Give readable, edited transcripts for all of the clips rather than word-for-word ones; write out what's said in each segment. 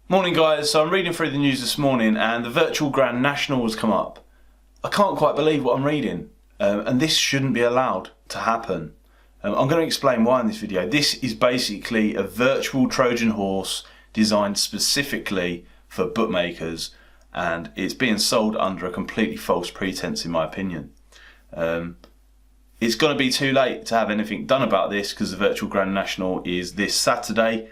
Morning guys, so I'm reading through the news this morning and the virtual Grand National has come up. I can't quite believe what I'm reading and this shouldn't be allowed to happen. I'm going to explain why in this video. This is basically a virtual Trojan horse designed specifically for bookmakers and it's being sold under a completely false pretense in my opinion. It's going to be too late to have anything done about this because the virtual Grand National is this Saturday.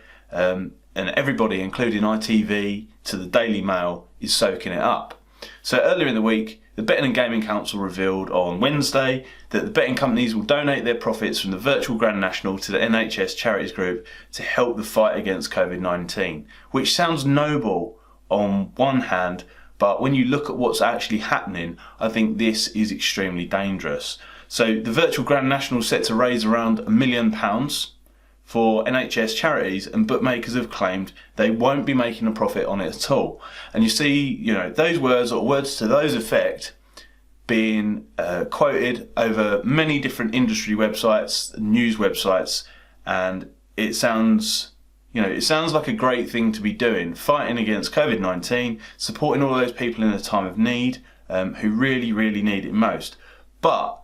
And everybody, including ITV to the Daily Mail, is soaking it up. So earlier in the week, the Betting and Gaming Council revealed on Wednesday that the betting companies will donate their profits from the virtual Grand National to the NHS Charities Group to help the fight against COVID-19, which sounds noble on one hand, but when you look at what's actually happening, I think this is extremely dangerous. So the virtual Grand National is set to raise around £1 million for NHS charities, and bookmakers have claimed they won't be making a profit on it at all. And you see, those words or words to those effect being quoted over many different industry websites, news websites, and it sounds like a great thing to be doing, fighting against COVID-19, supporting all those people in a time of need who really, really need it most. But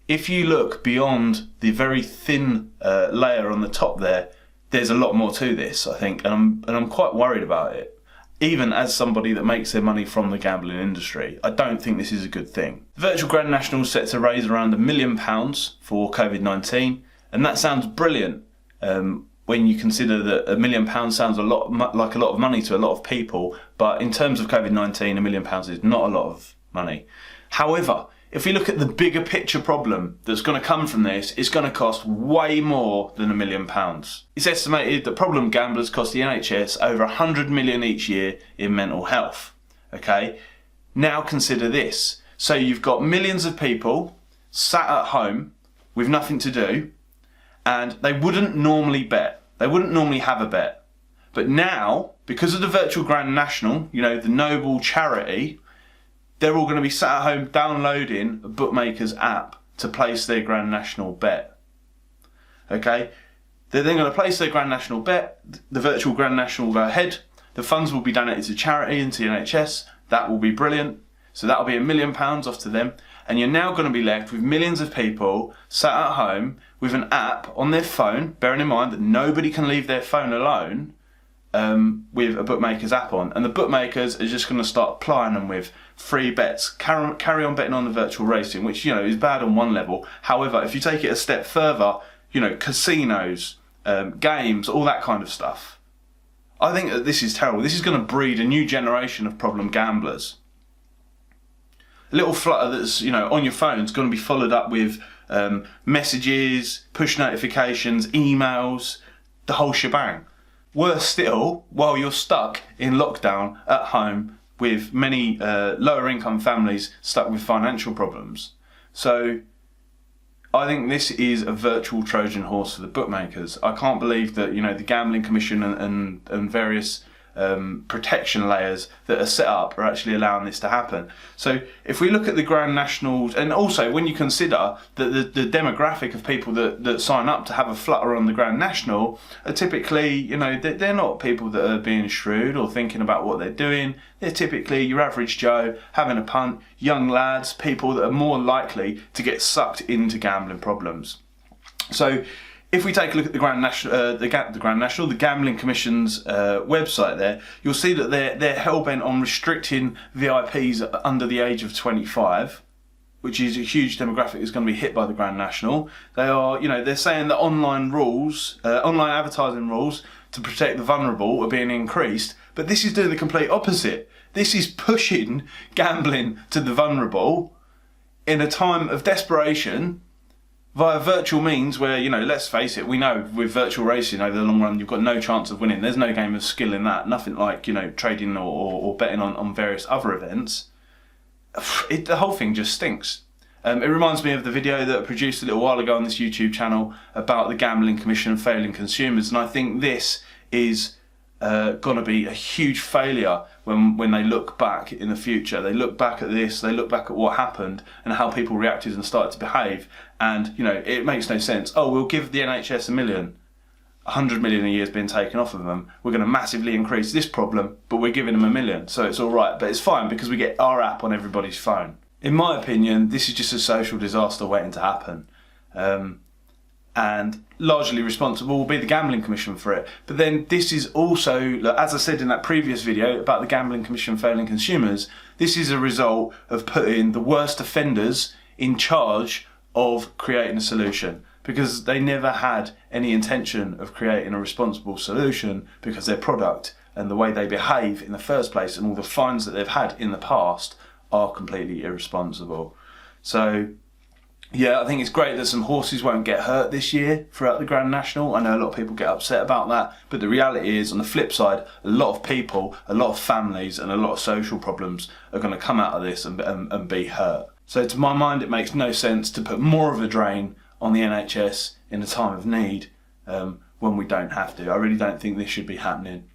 if you look beyond the very thin layer on the top there, there's a lot more to this, I think, and I'm quite worried about it. Even as somebody that makes their money from the gambling industry, I don't think this is a good thing. The virtual Grand National is set to raise around £1 million for COVID-19, and that sounds brilliant when you consider that £1 million sounds like a lot of money to a lot of people, but in terms of COVID-19, £1 million is not a lot of money. However, if we look at the bigger picture problem that's going to come from this, it's going to cost way more than £1 million. It's estimated that problem gamblers cost the NHS over £100 million each year in mental health. Okay, now consider this. So you've got millions of people sat at home with nothing to do, and they wouldn't normally bet. They wouldn't normally have a bet. But now, because of the virtual Grand National, the noble charity, they're all going to be sat at home downloading a bookmaker's app to place their Grand National bet. Okay? They're then going to place their Grand National bet, the virtual Grand National will go ahead, the funds will be donated to charity and to the NHS, that will be brilliant. So that'll be £1 million off to them, and you're now going to be left with millions of people sat at home with an app on their phone, bearing in mind that nobody can leave their phone alone, with a bookmaker's app on, and the bookmakers are just going to start plying them with free bets, carry on betting on the virtual racing, which is bad on one level. However, if you take it a step further, casinos, games, all that kind of stuff, I think that this is terrible. This is going to breed a new generation of problem gamblers. A little flutter that's on your phone is going to be followed up with messages, push notifications, emails, the whole shebang. Worse still, while you're stuck in lockdown at home with many lower income families stuck with financial problems. So I think this is a virtual Trojan horse for the bookmakers. I can't believe that the Gambling Commission and various protection layers that are set up are actually allowing this to happen. So if we look at the Grand Nationals, and also when you consider that the demographic of people that sign up to have a flutter on the Grand National are typically, they're not people that are being shrewd or thinking about what they're doing. They're typically your average Joe having a punt, young lads, people that are more likely to get sucked into gambling problems. So if we take a look at the Grand National, the Gambling Commission's website there, you'll see that they're hell-bent on restricting VIPs under the age of 25, which is a huge demographic that's going to be hit by the Grand National. They are, they're saying that online advertising rules to protect the vulnerable are being increased, but this is doing the complete opposite. This is pushing gambling to the vulnerable in a time of desperation, via virtual means where, let's face it, we know with virtual racing over the long run, you've got no chance of winning. There's no game of skill in that. Nothing like, trading or betting on various other events. The whole thing just stinks. It reminds me of the video that I produced a little while ago on this YouTube channel about the Gambling Commission failing consumers. And I think this is going to be a huge failure when they look back in the future. They look back at this, they look back at what happened and how people reacted and started to behave, and it makes no sense. Oh, we'll give the NHS £1 million. 100 million a year is being taken off of them. We're going to massively increase this problem, but we're giving them $1 million, so it's all right. But it's fine because we get our app on everybody's phone. In my opinion, this is just a social disaster waiting to happen. And largely responsible will be the Gambling Commission for it. But then this is also, as I said in that previous video about the Gambling Commission failing consumers, this is a result of putting the worst offenders in charge of creating a solution, because they never had any intention of creating a responsible solution, because their product and the way they behave in the first place and all the fines that they've had in the past are completely irresponsible. So yeah, I think it's great that some horses won't get hurt this year throughout the Grand National. I know a lot of people get upset about that, but the reality is, on the flip side, a lot of people, a lot of families and a lot of social problems are going to come out of this and be hurt. So to my mind, it makes no sense to put more of a drain on the NHS in a time of need when we don't have to. I really don't think this should be happening.